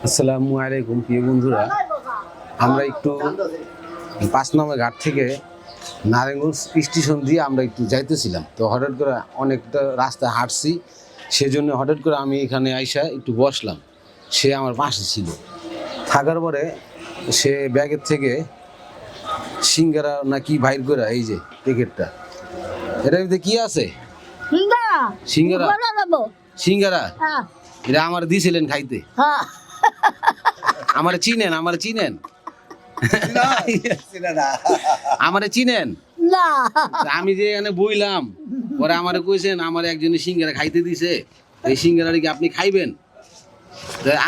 আসসালামু আলাইকুম প্রিয় বন্ধুরা, আমরা একটু ৫ নম্বর ঘাট থেকে নারায়ণগঞ্জ স্টেশন দিয়ে আমরা একটু যাইতেছিলাম। তো হঠাৎ করে অনেকটা রাস্তা হাঁটছি, সেজন্য হঠাৎ করে আমি এখানে আইসা একটু বসলাম। সে আমার পাশে ছিল, থাকার পরে সে ব্যাগের থেকে সিঙ্গারা না কি বাইর করে, এই যে প্যাকেটটা, এটার ভিতরে কি আছে? সিঙ্গারা। সিঙ্গারা এটা আমার দিয়েছিলেন খাইতে। আমারে চিনেন? আমারে চিনেন? আমারে চিনেন? আমি যে এখানে বইলাম, পরে আমারে কইছেন আমার একজনের সিঙ্গারা খাইতে দিছে, এই সিঙ্গারা কি আপনি খাইবেন?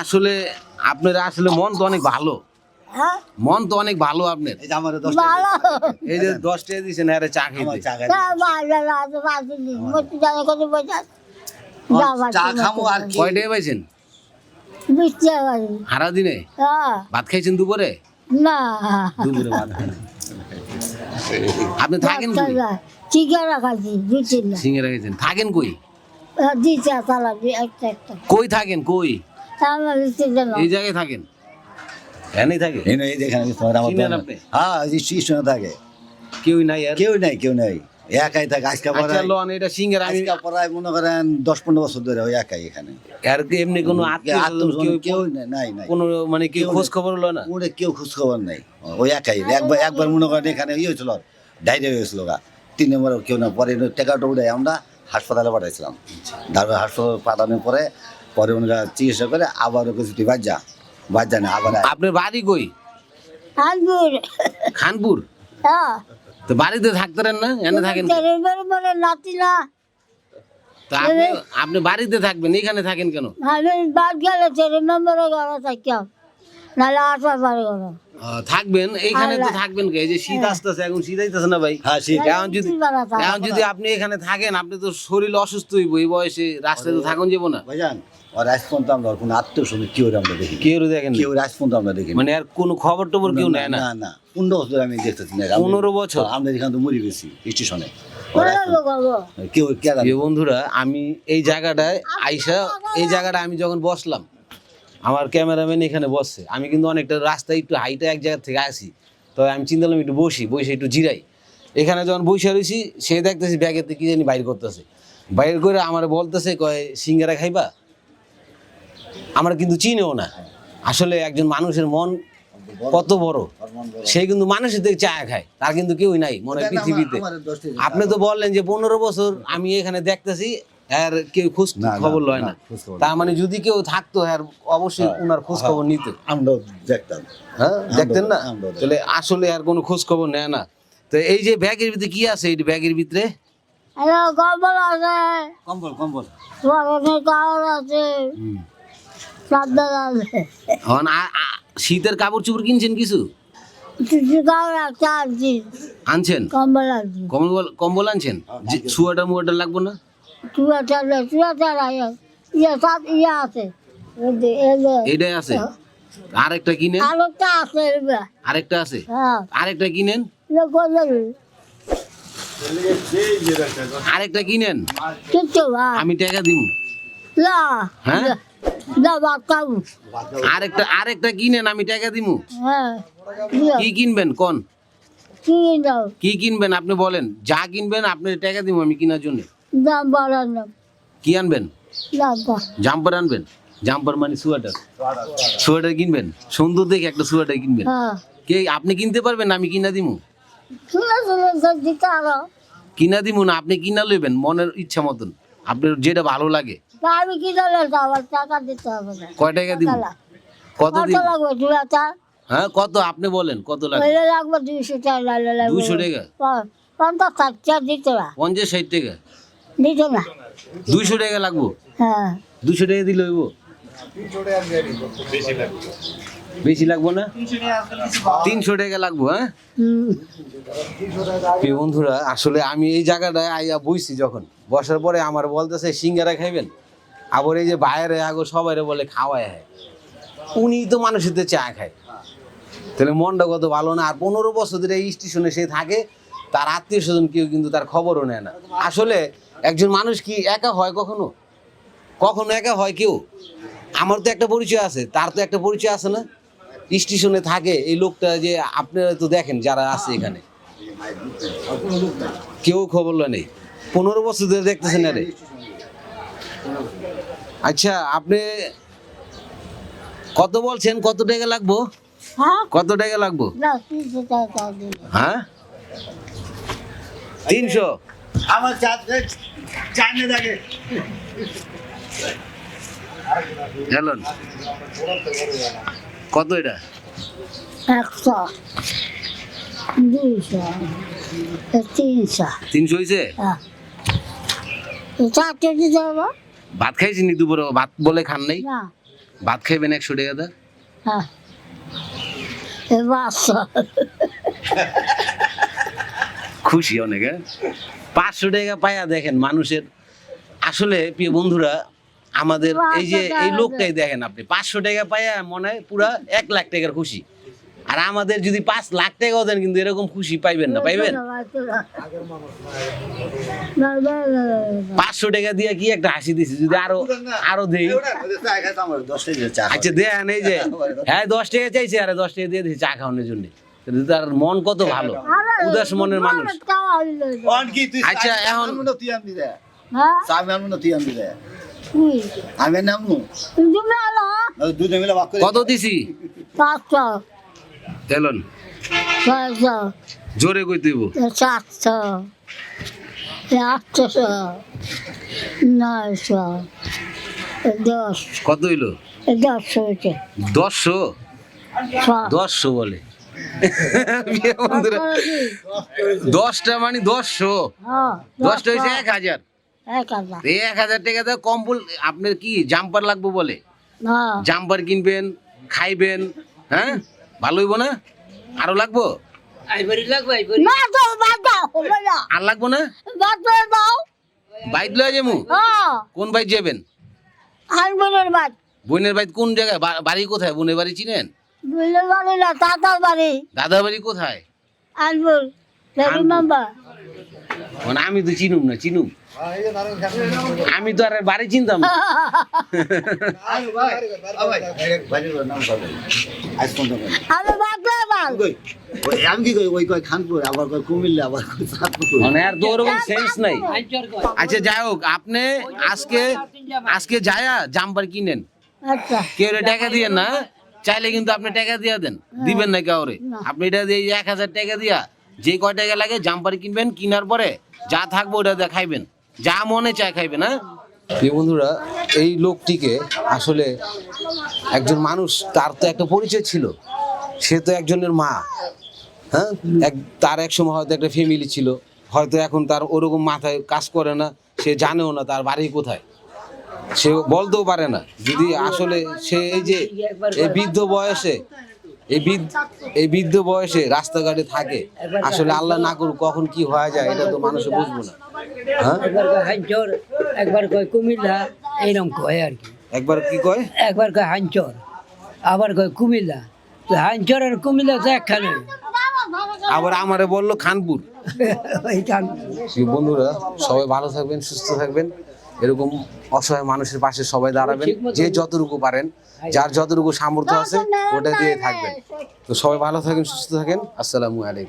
আসলে আপনার আসলে মন তো অনেক ভালো, মন তো অনেক ভালো আপনার। এই যে 10 টাকা দিয়েছেন আরে চা খাইতে। কয় টাকা পাইছেন সারা দিনে? ভাত খাইছেন দুপুরে? না, দুপুরে ভাত খান। আপনি থাকেন কই? সিঙ্গারা খাচ্ছি, সিঙ্গারা খাইছেন, থাকেন কই? একটা একটা কই থাকেন? কই এই জায়গায় থাকেন? এখানেই থাকে? চিনেন আপনি? থাকে কেউ নাই আর? কেউ নাই একাই থাকে। আজকে আচ্ছা লন, এটা সিঙ্গারা আমি প্রায় মনে করেন 10-15 বছর ধরে ওই একাই এখানে। আর কি এমনি কোনো আত্মীয় কেউ নাই কোনো মানে কেউ খোঁজ খবর হলো না? ওরে কেউ খোঁজ খবর নাই, ওই একাই। একবার মনে করেন এখানে হয়েছিল, ডায়রিয়া হয়েছিল গা, 3 নম্বর কেউ না। পরে টেকাটা উঠে আমরা হাসপাতালে পাঠাইছিলাম। তারপরে হাসপাতালে পাঠানোর পরে ওনারা চিকিৎসা করে আবার কিছু বাজ্যা না আবার। আপনার বাড়ি কই? খানপুর। খানপুর? তো বাড়িতে থাকতেন না, এনে থাকেন? নাতি না, তা আপনি বাড়িতে থাকবেন, এখানে থাকেন কেন? আমি বাদ গেলে 4 নম্বরে ঘরে থাকতাম, নাহলে 8 বারে ঘরে থাকবেন। এইখানে তো থাকবেন কে? এই যে শীত আসতেছে, এখন শীত আইতেছে না ভাই? হ্যাঁ, শীত। এখন যদি আপনি এখানে থাকেন, আপনি তো শরীর অসুস্থ হইব। এই বয়সে রাস্তায় তো থাকুন যাবো না ভাইজান। আর রাজপন্থ আমরা কোনো আত্মীয় স্বজন কেউ আমরা দেখি, কেউ দেখেন? কেউ রাজপন্থ আমরা দেখি মানে আর কোনো খবর টবর কেউ নেয় না? না 15 বছর আমি দেখতেছি না। 15 বছর? আমরা এখানে তো মরে গেছি স্টেশনে। কেউ বন্ধুরা, আমি এই জায়গাটায় আইসা, এই জায়গাটা আমি যখন বসলাম, আমার ক্যামেরাম্যান এখানে বসছে, আমি কিন্তু অনেকটা রাস্তায় একটু হাইটে এক জায়গা থেকে আসি, তো আমি চিন্তা করলাম একটু বসে একটু জিরাই। এখানে যখন বসে রয়েছি, সে দেখতেছি ব্যাগেতে কি জানি বাইর করতেছে, বাইর করে আমার বলতেছে, কয় সিঙ্গারা খাইবা? আমরা কিন্তু চিনেও না। আসলে একজন মানুষের মন কত বড়, সে কিন্তু মানুষের থেকে চা খায়, তার কিন্তু কেউই নাই মনে হয় পৃথিবীতে। আপনি তো বললেন যে 15 বছর আমি এখানে দেখতেছি, আর কেউ খোঁজ খবর লয় না। তার মানে যদি কেউ থাকতো আর অবশ্যই ওনার খোঁজ খবর নিত, আমরাও দেখতাম। হ্যাঁ, দেখতেন না? তাহলে আসলে আর কোনো খোঁজ খবর নেয় না। তো এই যে ব্যাগের ভিতরে কি আছে? এই ব্যাগের ভিতরে কম্বল আছে, কম্বল আছে, চাদর আছে। শীতের কাপড় চোপড় কিনছেন কিছু? আনছেন? কম্বল আছে, কম্বল আনছেন? সোয়েটার মুয়েটার লাগবো না? এটাই আছে, আরেকটা কিনেন। আরেকটা আছে, আরেকটা কিনেন। আরেকটা কিনেন, আমি টাকা দিব। হ্যাঁ, আরেকটা কিনেন, আমি টাকা দিব। কি কিনবেন কোন? কি কিনবেন আপনি বলেন, যা কিনবেন আপনি টাকা দিব আমি কেনার জন্য। কি আনবেন? জাম্পার আনবেন? জাম্পার মানে সোয়েটার কিনবেন, সুন্দর দেখে একটা সোয়েটার কিনবেন। কে আপনি কিনতে পারবেন? আমি কিনা দিব? কিনা দিব না, আপনি কিনা লইবেন মনের ইচ্ছা মতন, আপনার যেটা ভালো লাগে। কয় টাকা দিব? কত দিব? হ্যাঁ, কত আপনি বলেন, কত লাগবে? 200 টাকা। 200 টাকা? 50-60 টাকা? 200 টাকা লাগবো? 200 টাকা দিলে হইব? বেশি লাগবো না? 300 টাকা লাগবো। হ্যাঁ প্রিয় বন্ধুরা, আসলে আমি এই জায়গাটায় আইয়া বইছি, যখন বসার পরে আমার বলতেছে সিঙ্গারা খাইবেন, আবার এই যে বাইরে আগো সবাই বলে খাওয়ায়, উনি তো মানুষের চা খায়, তাহলে মনটা কত ভালো না? আর 15 বছর ধরে এই স্টেশনে সে থাকে, তার আত্মীয় স্বজন কেউ কিন্তু তার খবরও নেয় না। আসলে একজন মানুষ কি একা হয় কখনো? কখনো একা হয় কেউ? আমার তো একটা পরিচয় আছে, তার তো একটা পরিচয় আছে না, স্টেশনে থাকে এই লোকটা, যে আপনারা তো দেখেন যারা আছে এখানে, কেউ খবর নেই, 15 বছর ধরে দেখতেছেন আরে। আচ্ছা আপনি কত বলছেন, কত টাকা লাগবো, হ্যাঁ কত টাকা লাগবো? না 300 টাকা দিলে হ্যাঁ 300? আমার চাইনে দেখে গেলেন কত এটা? 100 200 300 300 হয়েছে? হ্যাঁ চারটে দিতে হবে ভাত খাইছি নি দুপুরে? ভাত বলে খান নাই? না ভাত খাইবেন 100 টাকা দা। হ্যাঁ এবার খুশি অনেক, হ্যাঁ? 500 টাকা পায়া দেখেন মানুষের, আসলে প্রিয় বন্ধুরা আমাদের এই যে এই লোকটাই দেখেন আপনি, 500 টাকা পায়া মনে হয় পুরা 1 লাখ টাকার খুশি। আর আমাদের যদি 5 লাখ টাকাও দেন কিন্তু এরকম খুশি পাইবেন না, পাইবেন? 500 টাকা দিয়ে কি একটা হাসি দিছি, যদি আরো আরো দেই। আচ্ছা দেন এই যে, হ্যাঁ 10 টাকা চাইছে, আরে 10 টাকা দিয়ে দিছি চা খাওয়ানোর জন্য। কিন্তু তার মন কত ভালো, উদাস মনের মানুষ। আচ্ছা এখন আমি নামু দুজনে মিলে ভাগ করে কত দিছি? 500 তেলন 600 জোরে কই দিব? 700 800 900 10 কত হইলো? 10 হয়েছে 100? 100 বলে প্রিয় বন্ধুরা, 10টা মানে 100, 10টা হয়েছে 1000। 1000 এই 1000 টাকা দিয়ে কম্বল আপনার কি জাম্পার লাগবে বলে? না জাম্পার কিনবেন, খাইবেন, হ্যাঁ ভালো হইব না? আরো লাগবো? না তো বাদ দাও হবে না আর লাগবো না? বাদ করে দাও বাইক লয়ে যাবো? হ্যাঁ কোন বাইক যাবেন? আনবরের বাদ বোনের বাড়ি কোন জায়গায়? বাড়ি কোথায়? বোনের বাড়ি চিনেন? বুঝলের বাড়ি না দাদার বাড়ি দাদার বাড়ি কোথায়? আনবর রিমেম্বার মানে আমি তো চিনুম না, চিনুম আমি তো আর বাড়ি চিনতাম না। আরে বাদ দে বাদ আমি কি কই ওই কয় খানপুর, আবার কয় কুমিল্লা, আবার কয় চাঁদপুর। মানে আর তো ওরকম সেন্স নাই। আচ্ছা যাই হোক, আপনি আজকে যায়া জাম্পার কিনেন, আচ্ছা কেউ টাকা দিয়েন না, চাইলে কিন্তু আপনি টাকা দিয়ে দেন, দিবেন না কাউরে। আপনি এটা দিয়ে 1000 টাকা দিয়া যে কয় টাকা লাগে জাম্পার কিনবেন, কিনার পরে যা থাকবে ওটা দিয়ে খাইবেন, যা মনে চায় খাইবেন। হ্যাঁ প্রিয় বন্ধুরা, এই লোকটিকে আসলে একজন মানুষ, তার তো একটা পরিচয় ছিল, সে তো একজনের মা, হ্যাঁ তার এক সময় হয়তো একটা ফ্যামিলি ছিল, হয়তো এখন তার ওরকম মাথায় কাজ করে না, সে জানেও না তার বাড়ি কোথায়, সে বলতেও পারে না। যদি আসলে সে এই যে এই বৃদ্ধ বয়সে এই বৃদ্ধ বয়সে রাস্তাঘাটে থাকে, আসলে আল্লাহ না করুক কখন কি হয়ে যায় এটা তো মানুষে বুঝবো না। হ্যাঁ একবার কয় হাঞ্চর, একবার কয় কুমিল্লা, এইরকম কয় আর কি। একবার কি কয়? একবার কয় হাঞ্চর, আবার কয় কুমিল্লা। তো হাঞ্চর আর কুমিল্লা তো একখানে। আবার আমারে বললো খানপুর। এইখান প্রিয় বন্ধুরা, সবাই ভালো থাকবেন, সুস্থ থাকবেন, এরকম অসহায় মানুষের পাশে সবাই দাঁড়াবেন, যে যতটুকু পারেন, যার যতটুকু সামর্থ্য আছে ওটা দিয়ে থাকবেন। তো সবাই ভালো থাকেন, সুস্থ থাকেন। আসসালামু আলাইকুম।